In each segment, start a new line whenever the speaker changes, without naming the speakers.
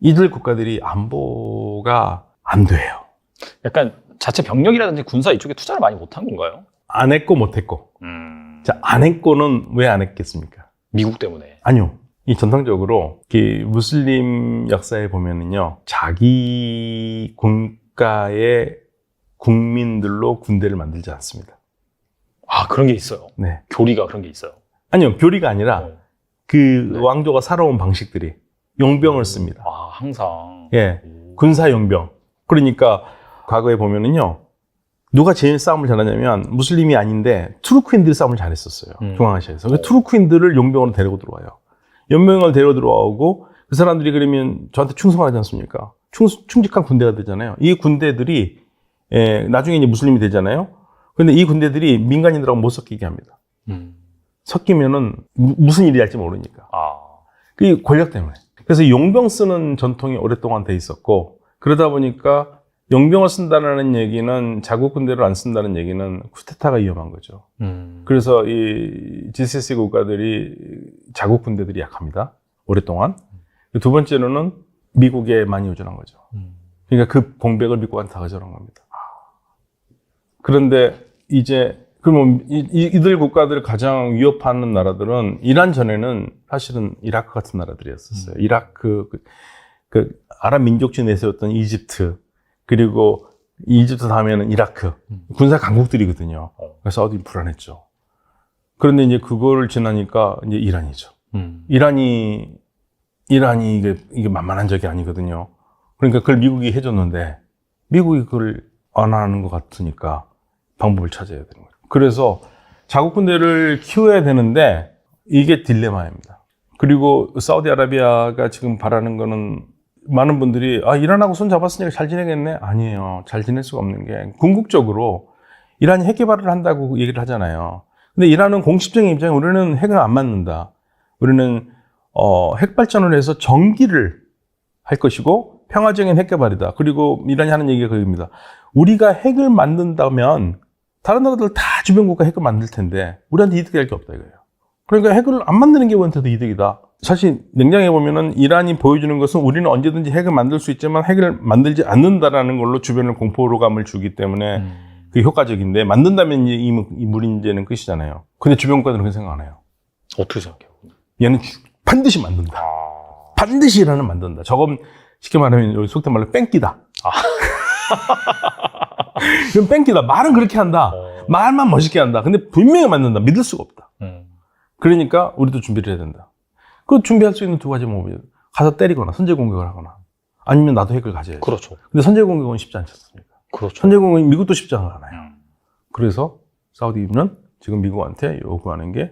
이들 국가들이 안보가 안 돼요.
약간 자체 병력이라든지 군사 이쪽에 투자를 많이 못한 건가요?
안 했고 못 했고. 자, 안 했고는 왜 안 했겠습니까?
미국 때문에.
아니요. 이 전통적으로 무슬림 역사에 보면은요, 자기 국가의 국민들로 군대를 만들지 않습니다.
아, 그런 게 있어요.
네.
교리가 그런 게 있어요.
아니요, 교리가 아니라 그
네.
왕조가 살아온 방식들이 용병을 씁니다.
아, 항상.
예, 군사 용병. 그러니까 과거에 보면은요, 누가 제일 싸움을 잘하냐면 무슬림이 아닌데 투르크인들이 싸움을 잘했었어요. 중앙아시아에서. 그래서 투르크인들을 용병으로 데리고 들어와요. 용병을 데리고 들어오고 그 사람들이 그러면 저한테 충성하지 않습니까? 충직한 군대가 되잖아요. 이 군대들이 나중에 이제 무슬림이 되잖아요. 근데 이 군대들이 민간인들하고 못 섞이게 합니다. 섞이면은 무슨 일이 할지 모르니까.
아.
그 권력 때문에. 그래서 용병 쓰는 전통이 오랫동안 돼 있었고, 그러다 보니까 용병을 쓴다는 얘기는 자국 군대를 안 쓴다는 얘기는 쿠데타가 위험한 거죠. 그래서 이 GCC 국가들이 자국 군대들이 약합니다. 오랫동안. 두 번째로는 미국에 많이 의존한 거죠. 그러니까 그 공백을 미국한테 다 가져간 겁니다. 그런데 이제 그러면 이들 국가들을 가장 위협하는 나라들은 이란 전에는 사실은 이라크 같은 나라들이었었어요. 이라크, 그 아랍 민족주의 내세웠던 이집트, 그리고 이집트 다음에는 이라크, 군사 강국들이거든요. 그래서 사우디 불안했죠. 그런데 이제 그거를 지나니까 이제 이란이죠. 이란이 이게 만만한 적이 아니거든요. 그러니까 그걸 미국이 해줬는데 미국이 그걸 안 하는 것 같으니까 방법을 찾아야 되는 거예요. 그래서 자국 군대를 키워야 되는데 이게 딜레마입니다. 그리고 사우디아라비아가 지금 바라는 거는 많은 분들이 이란하고 손 잡았으니까 잘 지내겠네? 아니에요. 잘 지낼 수가 없는 게 궁극적으로 이란이 핵 개발을 한다고 얘기를 하잖아요. 근데 이란은 공식적인 입장에 우리는 핵을 안 맞는다. 우리는 핵 발전을 해서 전기를 할 것이고 평화적인 핵 개발이다. 그리고 이란이 하는 얘기가 그겁니다. 우리가 핵을 만든다면 다른 나라들 다 주변 국가 핵을 만들 텐데 우리한테 이득이 할 게 없다 이거예요. 그러니까 핵을 안 만드는 게 우리한테도 이득이다. 사실 냉정해 보면은 이란이 보여주는 것은 우리는 언제든지 핵을 만들 수 있지만 핵을 만들지 않는다라는 걸로 주변을 공포감을 주기 때문에 그게 효과적인데 만든다면 이 문제는 끝이잖아요. 근데 주변 국가들은 그런 생각 안 해요.
어떻게 생각해요?
얘는 반드시 만든다. 반드시 이란은 만든다. 저건 쉽게 말하면 여기 속된 말로 뺑기다. 이건 뺑기다. 말은 그렇게 한다. 말만 멋있게 한다. 근데 분명히 만든다. 믿을 수가 없다. 그러니까 우리도 준비를 해야 된다. 그 준비할 수 있는 두 가지 방법이 가서 때리거나 선제 공격을 하거나 아니면 나도 핵을 가져야지.
그렇죠.
근데 선제 공격은 쉽지 않지 않습니까?
그렇죠.
선제 공격은 미국도 쉽지 않아요. 그래서 사우디는 지금 미국한테 요구하는 게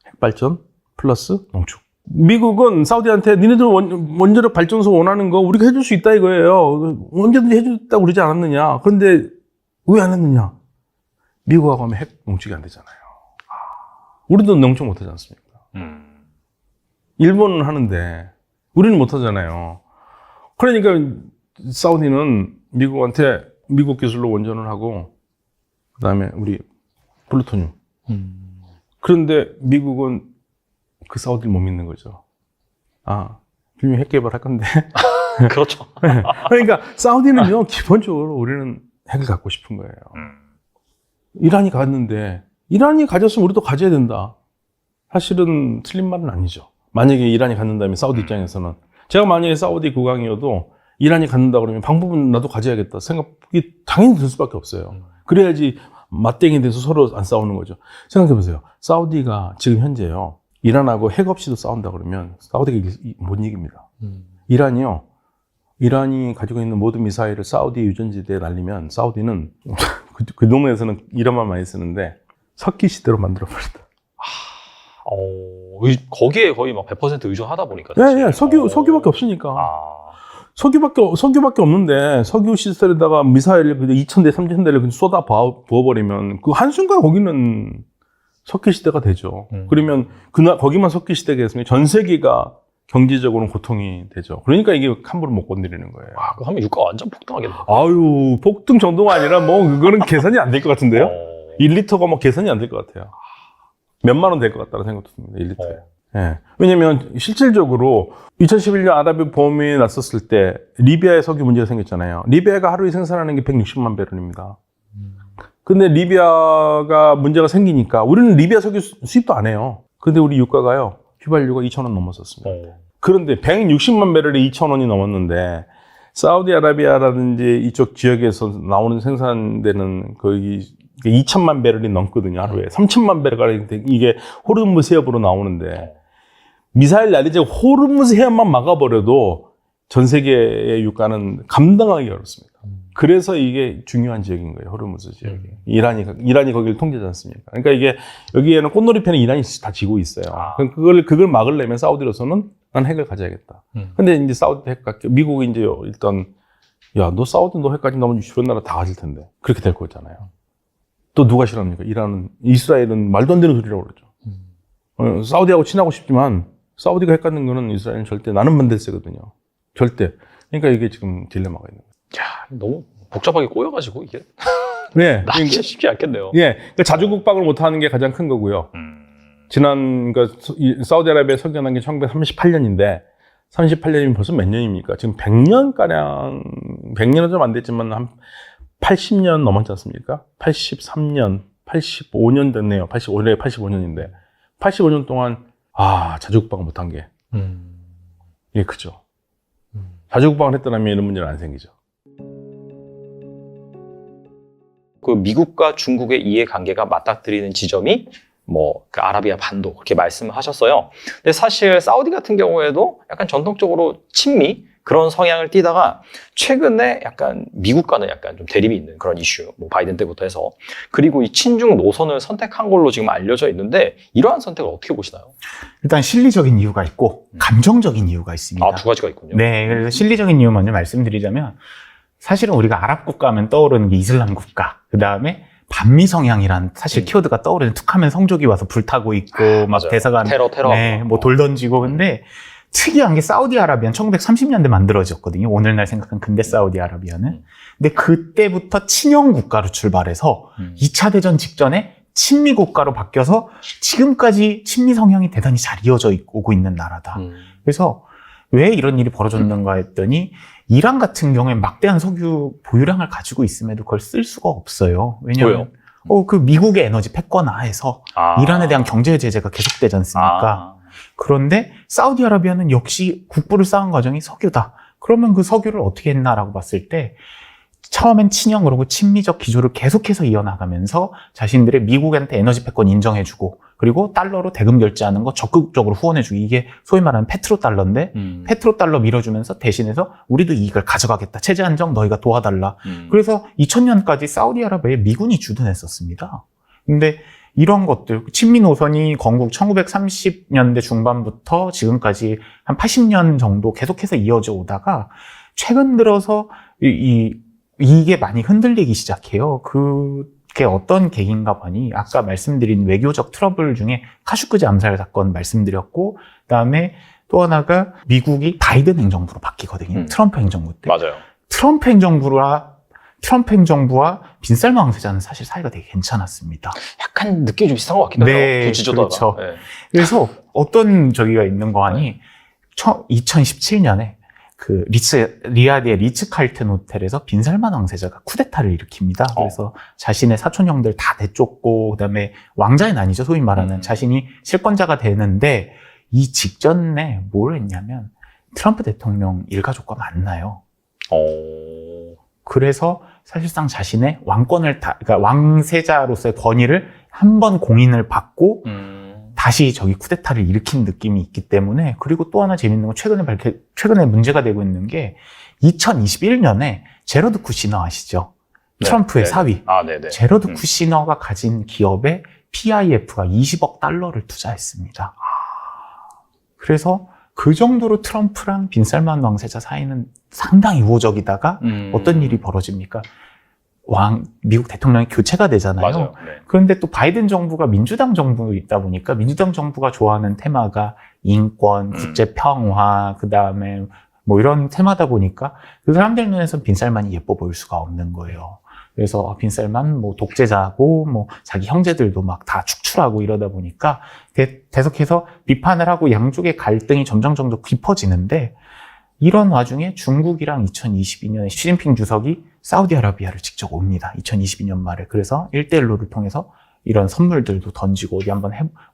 핵발전 플러스 농축. 미국은 사우디한테 니네들 원자력 발전소 원하는 거 우리가 해줄 수 있다 이거예요. 언제든지 해줬다고 그러지 않았느냐. 그런데 왜 안 했느냐. 미국하고 하면 핵 농축이 안 되잖아요. 우리도 농축 못 하지 않습니까? 일본은 하는데 우리는 못 하잖아요. 그러니까 사우디는 미국한테 미국 기술로 원전을 하고 그다음에 우리 플루토늄. 그런데 미국은 그 사우디를 못 믿는 거죠. 분명히 핵 개발할 건데.
그렇죠.
그러니까 사우디는요 기본적으로 우리는 핵을 갖고 싶은 거예요. 이란이 갔는데 이란이 가졌으면 우리도 가져야 된다. 사실은 틀린 말은 아니죠. 만약에 이란이 갖는다면 사우디 입장에서는 제가 만약에 사우디 국왕이어도 이란이 갖는다 그러면 방법은 나도 가져야겠다 생각이 당연히 들 수밖에 없어요. 그래야지 맞대응이 돼서 서로 안 싸우는 거죠. 생각해보세요. 사우디가 지금 현재요 이란하고 핵 없이도 싸운다 그러면 사우디가 못 이깁니다. 이란이 가지고 있는 모든 미사일을 사우디 유전지대에 날리면 사우디는 그 동네에서는 이란말 많이 쓰는데 석기 시대로 만들어버린다.
거기에 거의 막 100% 의존하다 보니까.
예, 석유밖에 없으니까. 석유밖에 없는데 석유 시설에다가 미사일 2,000대, 3,000대를 쏟아 부어버리면 그 한순간 거기는 석기 시대가 되죠. 그러면 거기만 석기 시대가 됐으면 전 세계가 경제적으로는 고통이 되죠. 그러니까 이게 함부로 못 건드리는 거예요.
그거 하면 유가 완전 폭등하겠네.
폭등 정도가 아니라 그거는 계산이 안 될 것 같은데요? 1리터가 계산이 안 될 것 같아요. 몇만 원 될 것 같다는 생각도 듭니다. 1리터에. 예. 왜냐면 실질적으로 2011년 아랍의 봄이 났었을 때 리비아에 석유 문제가 생겼잖아요. 리비아가 하루에 생산하는 게 160만 배럴입니다. 근데 리비아가 문제가 생기니까 우리는 리비아 석유 수입도 안 해요. 근데 우리 유가가요. 휘발유가 2,000원 넘었었습니다. 그런데 160만 배럴에 2,000원이 넘었는데 사우디아라비아라든지 이쪽 지역에서 나오는 생산되는 거의 2천만 배럴이 넘거든요. 하루에 3천만 배럴 이게 호르무즈 해협으로 나오는데 미사일 날리지 호르무즈 해협만 막아버려도 전 세계의 유가는 감당하기 어렵습니다. 그래서 이게 중요한 지역인 거예요. 호르무즈 지역이. 이란이 거기를 통제하지 않습니까? 그러니까 이게 여기에는 꽃놀이편은 이란이 다 지고 있어요. 그걸 막으려면 사우디로서는 난 핵을 가져야겠다. 근데 이제 사우디 미국이 이제 일단 야, 너 사우디 너 핵까지 나오면 주변 나라 다 가질 텐데. 그렇게 될 거잖아요. 또 누가 싫어합니까? 이스라엘은 말도 안 되는 소리라고 그러죠. 사우디하고 친하고 싶지만 사우디가 핵 갖는 거는 이스라엘은 절대 나는 반대세거든요. 절대. 그러니까 이게 지금 딜레마가 있는 거예요.
야, 너무 복잡하게 꼬여가지고 이게
네.
나기 쉽지 않겠네요.
예. 그러니까 자주국방을 못 하는 게 가장 큰 거고요. 그러니까 사우디아라비아에 석연한 게 1938년인데 38년이면 벌써 몇 년입니까? 지금 100년가량, 100년은 좀 안 됐지만 한 80년 넘었지 않습니까? 83년, 85년 됐네요. 85년인데. 85년 동안, 자주국방을 못한 게. 이게 크죠. 자주국방을 했더라면 이런 문제는 안 생기죠.
그 미국과 중국의 이해관계가 맞닥뜨리는 지점이 그 아라비아 반도 그렇게 말씀을 하셨어요. 근데 사실 사우디 같은 경우에도 약간 전통적으로 친미 그런 성향을 띠다가 최근에 약간 미국과는 약간 좀 대립이 있는 그런 이슈, 바이든 때부터 해서 그리고 이 친중 노선을 선택한 걸로 지금 알려져 있는데 이러한 선택을 어떻게 보시나요?
일단 실리적인 이유가 있고 감정적인 이유가 있습니다.
두 가지가 있군요.
네, 그래서 실리적인 이유 먼저 말씀드리자면 사실은 우리가 아랍 국가하면 떠오르는 게 이슬람 국가, 그 다음에 반미 성향이란 사실 키워드가 떠오르는 툭하면 성족이 와서 불타고 있고 막 대사관
테러
네, 돌 던지고 근데 특이한 게 사우디아라비아는 1930년대 만들어졌거든요. 오늘날 생각한 근대 사우디아라비아는. 근데 그때부터 친형 국가로 출발해서 2차 대전 직전에 친미 국가로 바뀌어서 지금까지 친미 성향이 대단히 잘 이어져 오고 있는 나라다. 그래서 왜 이런 일이 벌어졌는가 했더니 이란 같은 경우에 막대한 석유 보유량을 가지고 있음에도 그걸 쓸 수가 없어요. 왜냐하면 그 미국의 에너지 패권하에서 이란에 대한 경제 제재가 계속되지 않습니까? 그런데 사우디아라비아는 역시 국부를 쌓은 과정이 석유다. 그러면 그 석유를 어떻게 했나라고 봤을 때 처음엔 친형 그러고 친미적 기조를 계속해서 이어나가면서 자신들의 미국한테 에너지 패권 인정해주고 그리고 달러로 대금 결제하는 거 적극적으로 후원해주고 이게 소위 말하는 페트로달러인데 페트로달러 밀어주면서 대신해서 우리도 이익을 가져가겠다. 체제 안정 너희가 도와달라. 그래서 2000년까지 사우디아라비아에 미군이 주둔했었습니다. 근데 이런 것들, 친미 노선이 건국 1930년대 중반부터 지금까지 한 80년 정도 계속해서 이어져 오다가 최근 들어서 이게 많이 흔들리기 시작해요. 그게 어떤 계기인가 보니 아까 말씀드린 외교적 트러블 중에 카슈크지 암살 사건 말씀드렸고 그다음에 또 하나가 미국이 바이든 행정부로 바뀌거든요. 트럼프 행정부 때.
맞아요.
트럼프 행정부와 빈살만 왕세자는 사실 사이가 되게 괜찮았습니다.
약간 느낌이 좀 비슷한 것 같긴 해요.
네,
지조다가.
그렇죠.
네.
그래서 어떤 저기가 있는 거 아니 2017년에 그 리야드의 리츠칼튼 호텔에서 빈살만 왕세자가 쿠데타를 일으킵니다. 그래서 자신의 사촌 형들 다 내쫓고 그다음에 왕자는 아니죠. 소위 말하는 자신이 실권자가 되는데 이 직전에 뭘 했냐면 트럼프 대통령 일가족과 만나요. 그래서 사실상 자신의 왕권을 그러니까 왕세자로서의 권위를 한 번 공인을 받고 다시 저기 쿠데타를 일으킨 느낌이 있기 때문에 그리고 또 하나 재밌는 건 최근에 문제가 되고 있는 게 2021년에 제러드 쿠시너 아시죠? 트럼프의 사위. 제러드 쿠시너가 가진 기업에 PIF가 20억 달러를 투자했습니다. 그래서 그 정도로 트럼프랑 빈살만 왕세자 사이는 상당히 우호적이다가 어떤 일이 벌어집니까? 미국 대통령이 교체가 되잖아요.
맞아요. 네.
그런데 또 바이든 정부가 민주당 정부에 있다 보니까 민주당 정부가 좋아하는 테마가 인권, 국제 평화, 그 다음에 이런 테마다 보니까 그 사람들 눈에서 빈살만이 예뻐 보일 수가 없는 거예요. 그래서 빈살만 뭐 독재자고 뭐 자기 형제들도 막 다 축출하고 이러다 보니까 계속해서 비판을 하고 양쪽의 갈등이 점점 깊어지는데 이런 와중에 중국이랑 2022년에 시진핑 주석이 사우디아라비아를 직접 옵니다. 2022년 말에. 그래서 1대1로를 통해서 이런 선물들도 던지고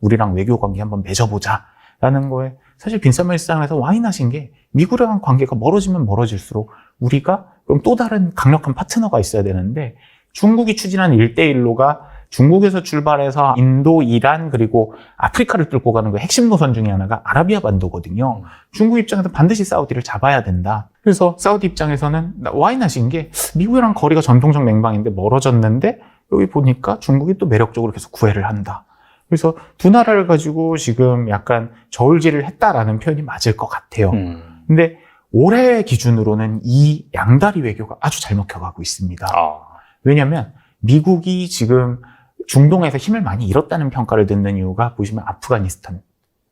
우리랑 외교 관계 한번 맺어보자 라는 거에 사실 빈살만 일상에서 와인하신 게 미국이랑 관계가 멀어지면 멀어질수록 우리가 그럼 또 다른 강력한 파트너가 있어야 되는데 중국이 추진한 1대1로가 중국에서 출발해서 인도, 이란 그리고 아프리카를 뚫고 가는 그 핵심 노선 중에 하나가 아라비아 반도거든요. 중국 입장에서 반드시 사우디를 잡아야 된다. 그래서 사우디 입장에서는 와인하신 게 미국이랑 거리가 전통적 맹방인데 멀어졌는데 여기 보니까 중국이 또 매력적으로 계속 구애를 한다. 그래서 두 나라를 가지고 지금 약간 저울질을 했다라는 표현이 맞을 것 같아요. 근데 올해 기준으로는 이 양다리 외교가 아주 잘 먹혀가고 있습니다. 왜냐하면 미국이 지금 중동에서 힘을 많이 잃었다는 평가를 듣는 이유가 보시면 아프가니스탄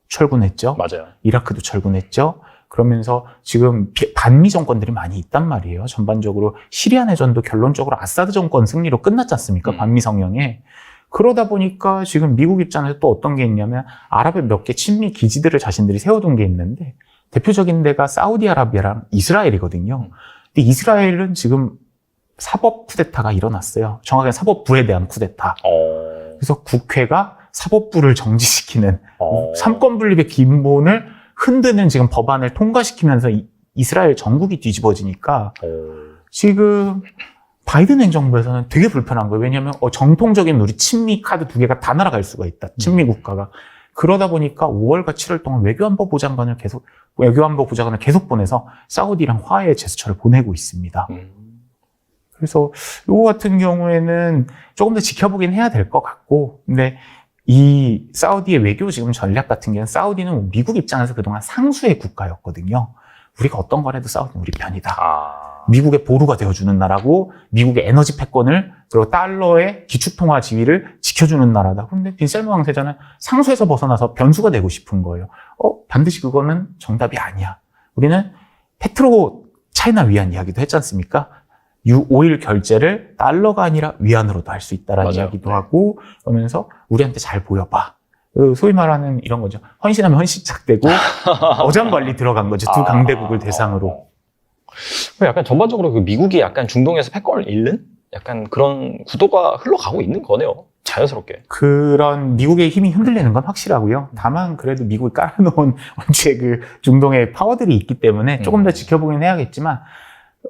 철군했죠.
맞아요.
이라크도 철군했죠. 그러면서 지금 반미 정권들이 많이 있단 말이에요. 전반적으로 시리아 내전도 결론적으로 아사드 정권 승리로 끝났지 않습니까? 반미 성향에. 그러다 보니까 지금 미국 입장에서 또 어떤 게 있냐면 아랍의 몇 개 친미 기지들을 자신들이 세워둔 게 있는데 대표적인 데가 사우디아라비아랑 이스라엘이거든요. 근데 이스라엘은 지금 사법 쿠데타가 일어났어요. 정확하게 사법부에 대한 쿠데타. 그래서 국회가 사법부를 정지시키는 삼권 분립의 기본을 흔드는 지금 법안을 통과시키면서 이스라엘 전국이 뒤집어지니까 지금 바이든 행정부에서는 되게 불편한 거예요. 왜냐하면 정통적인 우리 친미 카드 두 개가 다 날아갈 수가 있다. 친미 국가가. 그러다 보니까 5월과 7월 동안 외교안보 보좌관을 계속 보내서 사우디랑 화해의 제스처를 보내고 있습니다. 그래서 요거 같은 경우에는 조금 더 지켜보긴 해야 될 것 같고, 근데 이 사우디의 외교 지금 전략 같은 경우는 사우디는 미국 입장에서 그동안 상수의 국가였거든요. 우리가 어떤 걸 해도 사우디는 우리 편이다. 미국의 보루가 되어주는 나라고 미국의 에너지 패권을 그리고 달러의 기축통화 지위를 지켜주는 나라다. 그런데 빈살만 왕세자는 상수에서 벗어나서 변수가 되고 싶은 거예요. 반드시 그거는 정답이 아니야. 우리는 페트로 차이나 위안 이야기도 했지 않습니까? 오일 결제를 달러가 아니라 위안으로도 할 수 있다라는
맞아요.
이야기도 하고 그러면서 우리한테 잘 보여봐. 소위 말하는 이런 거죠. 헌신하면 헌신짝되고 어장관리 들어간 거죠. 두 강대국을 대상으로.
약간 전반적으로 그 미국이 약간 중동에서 패권을 잃는 약간 그런 구도가 흘러가고 있는 거네요. 자연스럽게.
그런 미국의 힘이 흔들리는 건 확실하고요. 다만 그래도 미국이 깔아놓은 원체 그 중동의 파워들이 있기 때문에 조금 더 지켜보긴 해야겠지만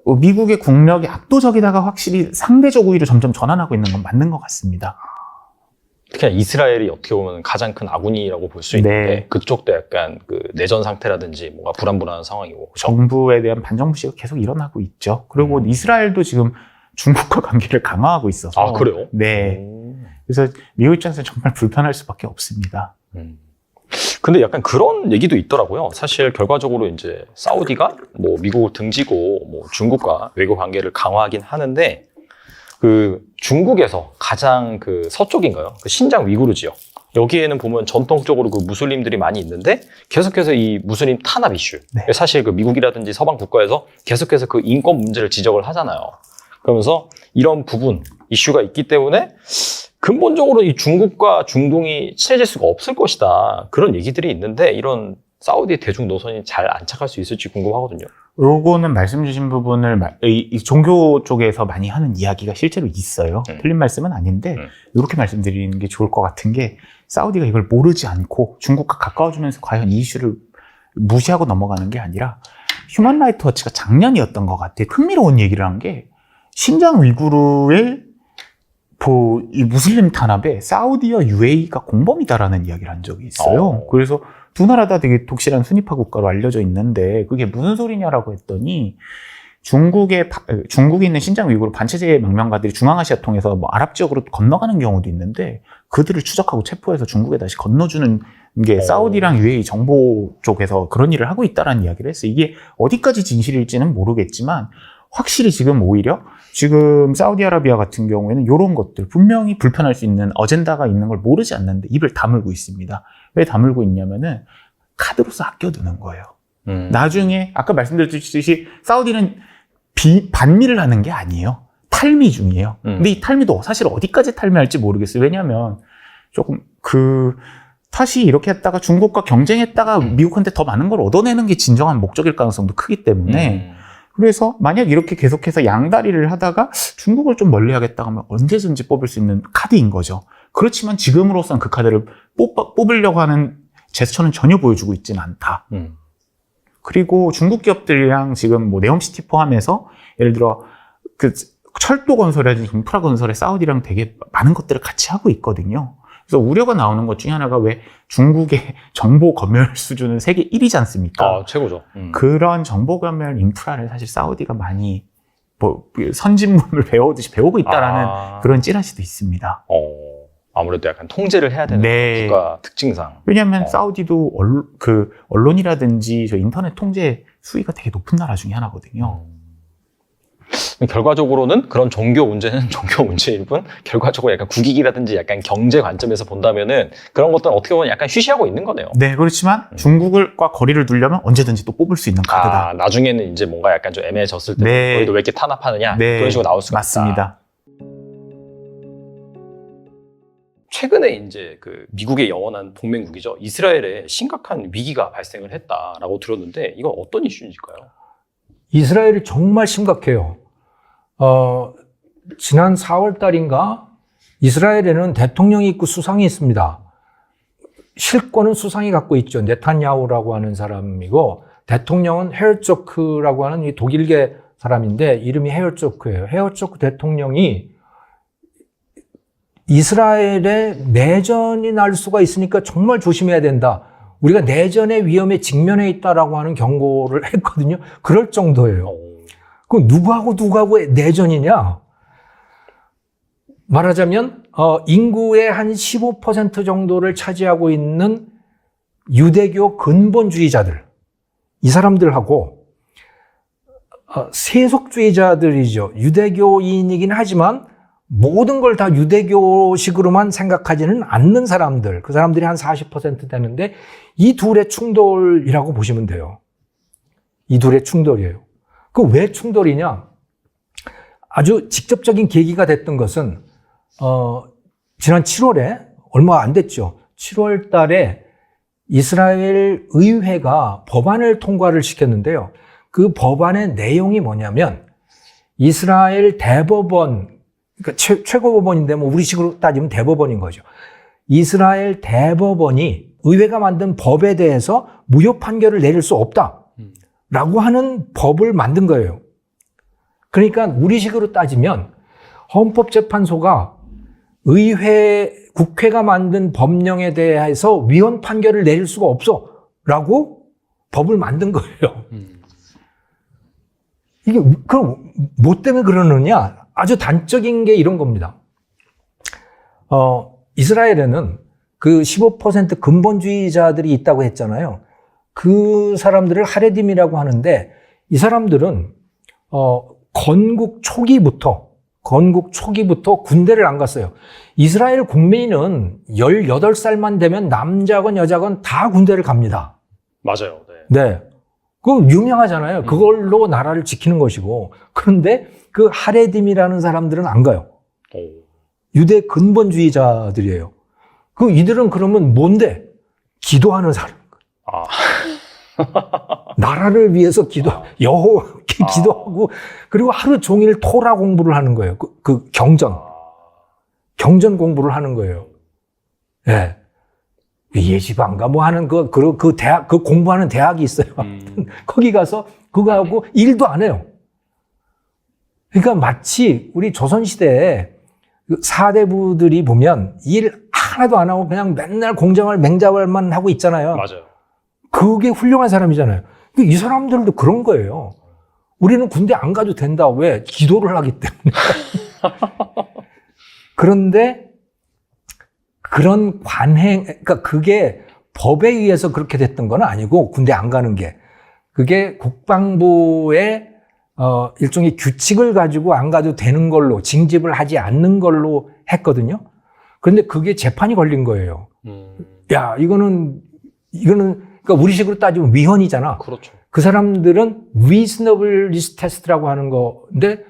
미국의 국력이 압도적이다가 확실히 상대적 우위로 점점 전환하고 있는 건 맞는 것 같습니다.
특히나 이스라엘이 어떻게 보면 가장 큰 아군이라고 볼 수 있는데
네.
그쪽도 약간 그 내전 상태라든지 뭔가 불안불안한 상황이고 그렇죠?
정부에 대한 반정부시가 계속 일어나고 있죠. 그리고 이스라엘도 지금 중국과 관계를 강화하고 있어서.
그래요?
네. 그래서 미국 입장에서는 정말 불편할 수밖에 없습니다.
근데 약간 그런 얘기도 있더라고요. 사실 결과적으로 이제 사우디가 뭐 미국을 등지고 뭐 중국과 외교 관계를 강화하긴 하는데 그 중국에서 가장 그 서쪽인가요? 그 신장 위구르 지역. 여기에는 보면 전통적으로 그 무슬림들이 많이 있는데 계속해서 이 무슬림 탄압 이슈.
네.
사실 그 미국이라든지 서방 국가에서 계속해서 그 인권 문제를 지적을 하잖아요. 그러면서 이런 부분, 이슈가 있기 때문에 근본적으로 이 중국과 중동이 친해질 수가 없을 것이다. 그런 얘기들이 있는데 이런 사우디 대중 노선이 잘 안착할 수 있을지 궁금하거든요.
요거는 말씀 주신 부분을 이 종교 쪽에서 많이 하는 이야기가 실제로 있어요. 틀린 말씀은 아닌데 이렇게 말씀드리는 게 좋을 것 같은 게 사우디가 이걸 모르지 않고 중국과 가까워지면서 과연 이 이슈를 무시하고 넘어가는 게 아니라 휴먼 라이트 워치가 작년이었던 것 같아요. 흥미로운 얘기를 한 게 신장 위구르의 이 무슬림 탄압에 사우디와 UAE가 공범이다라는 이야기를 한 적이 있어요. 그래서 두 나라 다 되게 독실한 순위파 국가로 알려져 있는데 그게 무슨 소리냐라고 했더니 중국에 있는 신장 위구르 반체제 망명가들이 중앙아시아 통해서 뭐 아랍 지역으로 건너가는 경우도 있는데 그들을 추적하고 체포해서 중국에 다시 건너주는 게 사우디랑 UAE 정보 쪽에서 그런 일을 하고 있다라는 이야기를 했어요. 이게 어디까지 진실일지는 모르겠지만 확실히 지금 오히려 지금 사우디아라비아 같은 경우에는 이런 것들 분명히 불편할 수 있는 어젠다가 있는 걸 모르지 않는데 입을 다물고 있습니다. 왜 다물고 있냐면은 카드로서 아껴두는 거예요. 나중에 아까 말씀드렸듯이 사우디는 반미를 하는 게 아니에요. 탈미 중이에요. 근데 이 탈미도 사실 어디까지 탈미할지 모르겠어요. 왜냐하면 조금 다시 이렇게 했다가 중국과 경쟁했다가 미국한테 더 많은 걸 얻어내는 게 진정한 목적일 가능성도 크기 때문에 그래서 만약 이렇게 계속해서 양다리를 하다가 중국을 좀 멀리하겠다 하면 언제든지 뽑을 수 있는 카드인 거죠. 그렇지만 지금으로선 그 카드를 뽑으려고 하는 제스처는 전혀 보여주고 있지는 않다. 그리고 중국 기업들이랑 지금 뭐 네옴시티 포함해서 예를 들어 그 철도 건설이라든지 인프라 건설에 사우디랑 되게 많은 것들을 같이 하고 있거든요. 그래서 우려가 나오는 것 중에 하나가 왜 중국의 정보 검열 수준은 세계 1위지 않습니까?
아, 최고죠.
그런 정보 검열 인프라를 사실 사우디가 많이 뭐 선진문을 배우듯이 배우고 있다라는 그런 찌라시도 있습니다.
아무래도 약간 통제를 해야 되는
네.
국가 특징상.
왜냐하면 사우디도 언론이라든지 저 인터넷 통제 수위가 되게 높은 나라 중에 하나거든요.
결과적으로는 그런 종교 문제는 종교 문제일 뿐 결과적으로 약간 국익이라든지 약간 경제 관점에서 본다면은 그런 것들은 어떻게 보면 약간 쉬쉬하고 있는 거네요.
네, 그렇지만 중국과 거리를 두려면 언제든지 또 뽑을 수 있는 카드다.
나중에는 이제 뭔가 약간 좀 애매해졌을 때
네.
너희도 왜 이렇게 탄압하느냐
네.
그런 식으로 나올 수가
맞습니다.
있다. 최근에 이제 그 미국의 영원한 동맹국이죠. 이스라엘에 심각한 위기가 발생을 했다라고 들었는데 이건 어떤 이슈인지까요?
이스라엘이 정말 심각해요. 지난 4월 달인가 이스라엘에는 대통령이 있고 수상이 있습니다. 실권은 수상이 갖고 있죠. 네탄야후라고 하는 사람이고 대통령은 헤르조크라고 하는 이 독일계 사람인데 이름이 헤르조크예요. 헤르조크 대통령이 이스라엘에 내전이 날 수가 있으니까 정말 조심해야 된다. 우리가 내전의 위험에 직면해 있다라고 하는 경고를 했거든요. 그럴 정도예요. 그럼 누구하고 내전이냐? 말하자면 인구의 한 15% 정도를 차지하고 있는 유대교 근본주의자들, 이 사람들하고 세속주의자들이죠. 유대교인이긴 하지만 모든 걸 다 유대교식으로만 생각하지는 않는 사람들, 그 사람들이 한 40% 되는데 이 둘의 충돌이라고 보시면 돼요. 이 둘의 충돌이에요. 그 왜 충돌이냐? 아주 직접적인 계기가 됐던 것은 지난 7월에 얼마 안 됐죠. 7월 달에 이스라엘 의회가 법안을 통과를 시켰는데요. 그 법안의 내용이 뭐냐면 이스라엘 대법원, 그러니까 최고법원인데 뭐 우리식으로 따지면 대법원인 거죠. 이스라엘 대법원이 의회가 만든 법에 대해서 무효 판결을 내릴 수 없다라고 하는 법을 만든 거예요. 그러니까 우리식으로 따지면 헌법재판소가 국회가 만든 법령에 대해서 위헌 판결을 내릴 수가 없어라고 법을 만든 거예요. 이게 그럼 뭐 때문에 그러느냐? 아주 단적인 게 이런 겁니다. 이스라엘에는 그 15% 근본주의자들이 있다고 했잖아요. 그 사람들을 하레딤이라고 하는데 이 사람들은 건국 초기부터 군대를 안 갔어요. 이스라엘 국민은 18살만 되면 남자건 여자건 다 군대를 갑니다.
맞아요.
네. 그거 유명하잖아요. 그걸로 나라를 지키는 것이고. 그런데 그 하레딤이라는 사람들은 안 가요. 유대 근본주의자들이에요. 이들은 그러면 뭔데? 기도하는 사람. 나라를 위해서 여호와께 기도하고, 그리고 하루 종일 토라 공부를 하는 거예요. 경전 공부를 하는 거예요. 예. 예지반가 뭐 하는 그 공부하는 대학이 있어요. 거기 가서 그거 하고 일도 안 해요. 그러니까 마치 우리 조선시대에 사대부들이 보면 일 하나도 안 하고 그냥 맨날 공장을 맹자발만 하고 있잖아요.
맞아요.
그게 훌륭한 사람이잖아요. 이 사람들도 그런 거예요. 우리는 군대 안 가도 된다. 왜? 기도를 하기 때문에. 그런데 그런 그러니까 그게 법에 의해서 그렇게 됐던 건 아니고 군대 안 가는 게. 그게 국방부의 일종의 규칙을 가지고 안 가도 되는 걸로 징집을 하지 않는 걸로 했거든요. 그런데 그게 재판이 걸린 거예요. 야, 이거는 그러니까 우리식으로 따지면 위헌이잖아.
그렇죠.
그 사람들은 reasonableness test라고 하는 건데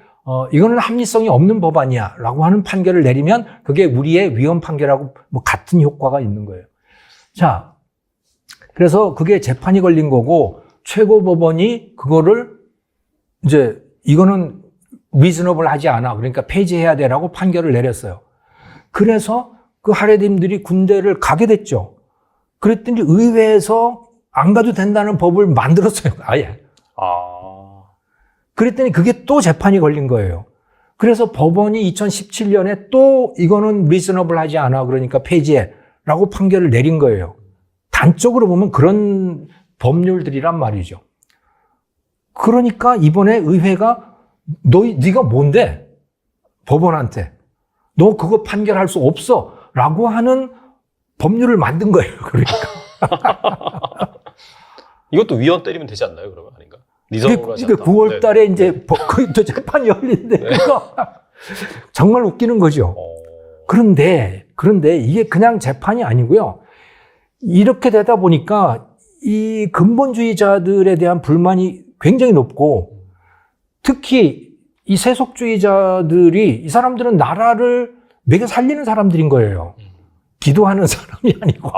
이거는 합리성이 없는 법안이야 라고 하는 판결을 내리면 그게 우리의 위헌 판결하고 뭐 같은 효과가 있는 거예요. 자, 그래서 그게 재판이 걸린 거고 최고법원이 그거를 이제 이거는 리즈너블 하지 않아. 그러니까 폐지해야 돼라고 판결을 내렸어요. 그래서 그 하레dim들이 군대를 가게 됐죠. 그랬더니 의회에서 안 가도 된다는 법을 만들었어요. 아예. 그랬더니 그게 또 재판이 걸린 거예요. 그래서 법원이 2017년에 또 이거는 리즈너블 하지 않아. 그러니까 폐지해라고 판결을 내린 거예요. 단적으로 보면 그런 법률들이란 말이죠. 그러니까 이번에 의회가 네가 뭔데? 법원한테. 너 그거 판결할 수 없어. 라고 하는 법률을 만든 거예요. 그러니까.
이것도 위헌 때리면 되지 않나요? 그러면 아닌가?
그러니까 9월 달에 이제 또 재판이 열린데 그거 정말 웃기는 거죠. 그런데 이게 그냥 재판이 아니고요. 이렇게 되다 보니까 이 근본주의자들에 대한 불만이 굉장히 높고 특히 이 세속주의자들이 이 사람들은 나라를 매겨 살리는 사람들인 거예요. 기도하는 사람이 아니고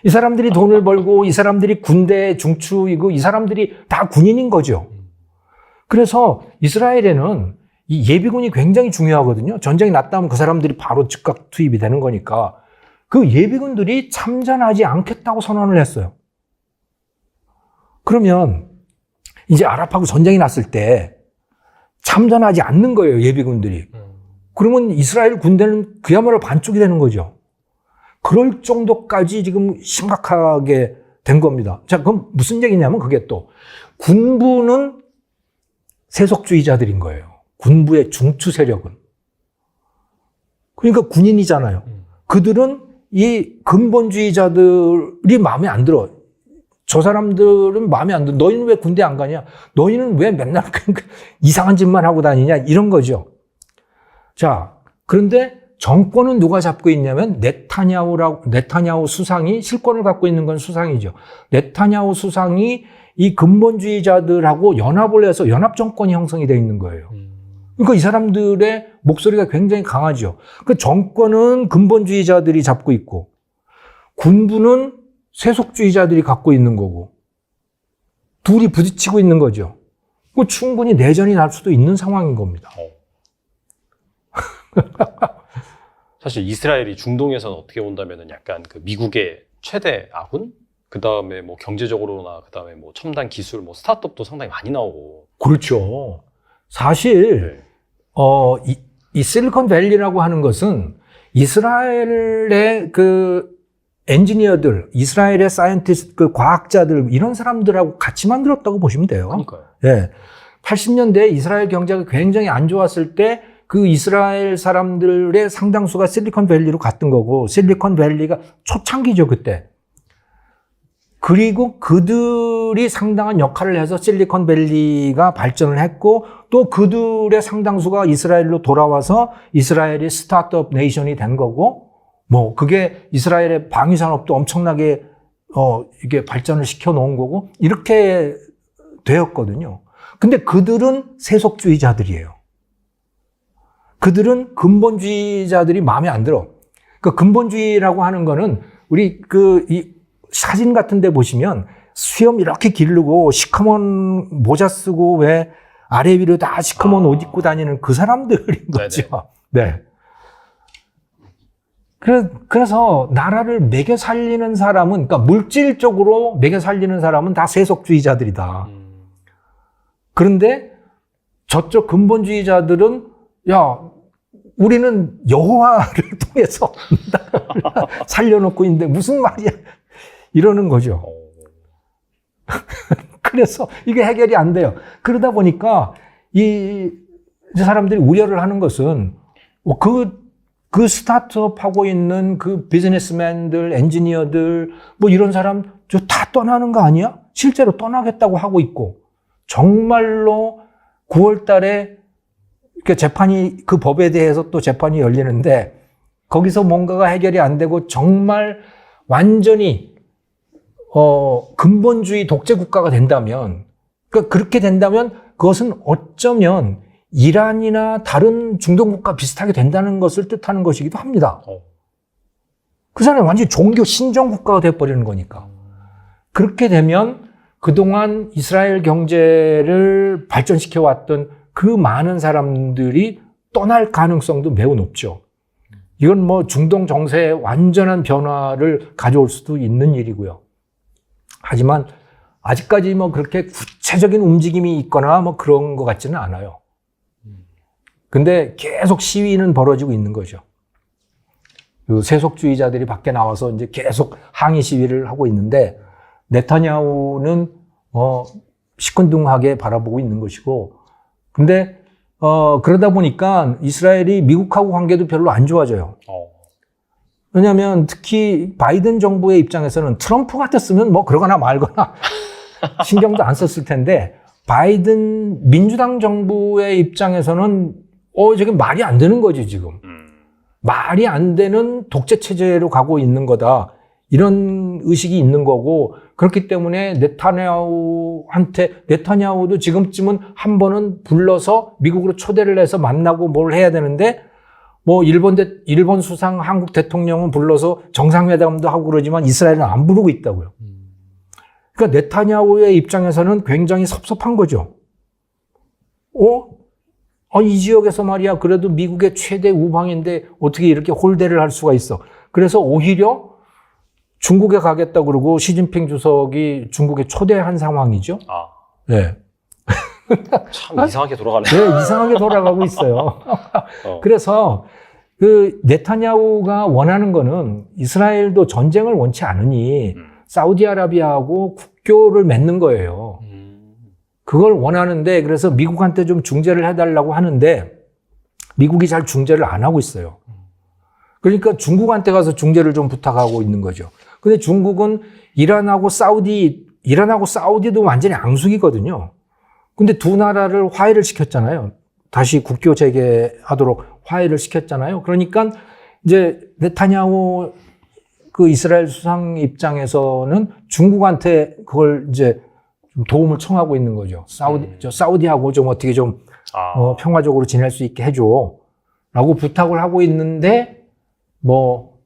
이 사람들이 돈을 벌고 이 사람들이 군대 중추이고 이 사람들이 다 군인인 거죠. 그래서 이스라엘에는 이 예비군이 굉장히 중요하거든요. 전쟁이 났다면 그 사람들이 바로 즉각 투입이 되는 거니까 그 예비군들이 참전하지 않겠다고 선언을 했어요. 그러면 이제 아랍하고 전쟁이 났을 때 참전하지 않는 거예요, 예비군들이. 그러면 이스라엘 군대는 그야말로 반쪽이 되는 거죠. 그럴 정도까지 지금 심각하게 된 겁니다. 자, 그럼 무슨 얘기냐면 그게 또 군부는 세속주의자들인 거예요. 군부의 중추 세력은. 그러니까 군인이잖아요. 그들은 이 근본주의자들이 마음에 안 들어. 저 사람들은 마음에 안 들어. 너희는 왜 군대 안 가냐? 너희는 왜 맨날 이상한 짓만 하고 다니냐? 이런 거죠. 자, 그런데 정권은 누가 잡고 있냐면 네타냐후 수상이 실권을 갖고 있는 건 수상이죠. 네타냐후 수상이 이 근본주의자들하고 연합을 해서 연합정권이 형성이 되어 있는 거예요. 그러니까 이 사람들의 목소리가 굉장히 강하죠. 그 정권은 근본주의자들이 잡고 있고 군부는 세속주의자들이 갖고 있는 거고 둘이 부딪히고 있는 거죠. 충분히 내전이 날 수도 있는 상황인 겁니다.
사실 이스라엘이 중동에서는 어떻게 본다면은 약간 그 미국의 최대 아군? 그 다음에 뭐 경제적으로나 그 다음에 뭐 첨단 기술, 뭐 스타트업도 상당히 많이 나오고.
그렇죠. 사실 이 실리콘밸리라고 하는 것은 이스라엘의 그 엔지니어들, 이스라엘의 사이언티스트, 그 과학자들 이런 사람들하고 같이 만들었다고 보시면 돼요.
그러니까요.
예. 80년대에 이스라엘 경제가 굉장히 안 좋았을 때 그 이스라엘 사람들의 상당수가 실리콘밸리로 갔던 거고 실리콘밸리가 초창기죠 그때. 그리고 그들이 상당한 역할을 해서 실리콘밸리가 발전을 했고 또 그들의 상당수가 이스라엘로 돌아와서 이스라엘이 스타트업 네이션이 된 거고 뭐 그게 이스라엘의 방위 산업도 엄청나게 이게 발전을 시켜 놓은 거고 이렇게 되었거든요. 근데 그들은 세속주의자들이에요. 그들은 근본주의자들이 마음에 안 들어. 그 근본주의라고 하는 거는 우리 이 사진 같은 데 보시면 수염 이렇게 기르고 시커먼 모자 쓰고 왜 아래 위로 다 시커먼 옷 입고 다니는 그 사람들인 거죠. 네. 그래서 나라를 매겨 살리는 사람은, 그러니까 물질적으로 매겨 살리는 사람은 다 세속주의자들이다. 그런데 저쪽 근본주의자들은 야, 우리는 여호와를 통해서 살려놓고 있는데 무슨 말이야? 이러는 거죠. 그래서 이게 해결이 안 돼요. 그러다 보니까 이 사람들이 우려를 하는 것은 그 스타트업 하고 있는 그 비즈니스맨들, 엔지니어들 뭐 이런 사람 저 다 떠나는 거 아니야? 실제로 떠나겠다고 하고 있고 정말로 9월 달에 재판이 그 법에 대해서 또 재판이 열리는데 거기서 뭔가가 해결이 안 되고 정말 완전히 근본주의 독재 국가가 된다면 그러니까 그렇게 된다면 그것은 어쩌면 이란이나 다른 중동 국가 비슷하게 된다는 것을 뜻하는 것이기도 합니다. 그 사람은 완전히 종교 신정 국가가 돼버리는 거니까. 그렇게 되면 그동안 이스라엘 경제를 발전시켜 왔던 그 많은 사람들이 떠날 가능성도 매우 높죠. 이건 뭐 중동 정세의 완전한 변화를 가져올 수도 있는 일이고요. 하지만 아직까지 뭐 그렇게 구체적인 움직임이 있거나 뭐 그런 것 같지는 않아요. 근데 계속 시위는 벌어지고 있는 거죠. 그 세속주의자들이 밖에 나와서 이제 계속 항의 시위를 하고 있는데 네타냐후는 시큰둥하게 바라보고 있는 것이고, 근데 그러다 보니까 이스라엘이 미국하고 관계도 별로 안 좋아져요. 왜냐하면 특히 바이든 정부의 입장에서는 트럼프 같았으면 뭐 그러거나 말거나 신경도 안 썼을 텐데, 바이든 민주당 정부의 입장에서는 저게 말이 안 되는 거지 지금. 말이 안 되는 독재 체제로 가고 있는 거다. 이런 의식이 있는 거고, 그렇기 때문에 네타냐후도 지금쯤은 한 번은 불러서 미국으로 초대를 해서 만나고 뭘 해야 되는데, 뭐 일본 수상 한국 대통령은 불러서 정상회담도 하고 그러지만 이스라엘은 안 부르고 있다고요. 그러니까 네타냐후의 입장에서는 굉장히 섭섭한 거죠. 이 지역에서 말이야, 그래도 미국의 최대 우방인데 어떻게 이렇게 홀대를 할 수가 있어. 그래서 오히려 중국에 가겠다 그러고 시진핑 주석이 중국에 초대한 상황이죠. 네.
참 이상하게 돌아가네요.
네, 이상하게 돌아가고 있어요. 그래서 그 네타냐후가 원하는 거는 이스라엘도 전쟁을 원치 않으니 사우디아라비아하고 국교를 맺는 거예요. 그걸 원하는데, 그래서 미국한테 좀 중재를 해달라고 하는데 미국이 잘 중재를 안 하고 있어요. 그러니까 중국한테 가서 중재를 좀 부탁하고 있는 거죠. 근데 중국은 이란하고 사우디도 완전히 앙숙이거든요. 근데 두 나라를 화해를 시켰잖아요. 다시 국교 재개하도록 화해를 시켰잖아요. 그러니까 이제 네타냐후 그 이스라엘 수상 입장에서는 중국한테 그걸 이제 좀 도움을 청하고 있는 거죠. 사우디하고 좀 어떻게 좀 평화적으로 지낼 수 있게 해줘 라고 부탁을 하고 있는데, 뭐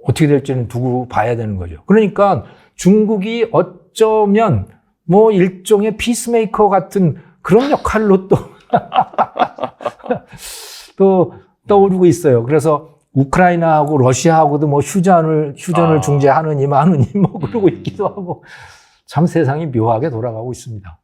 어떻게 될지는 두고 봐야 되는 거죠. 그러니까 중국이 어쩌면 뭐 일종의 피스메이커 같은 그런 역할로 또 떠오르고 있어요. 그래서 우크라이나하고 러시아하고도 뭐 휴전을 중재하느니 마느니 뭐 그러고 있기도 하고, 참 세상이 묘하게 돌아가고 있습니다.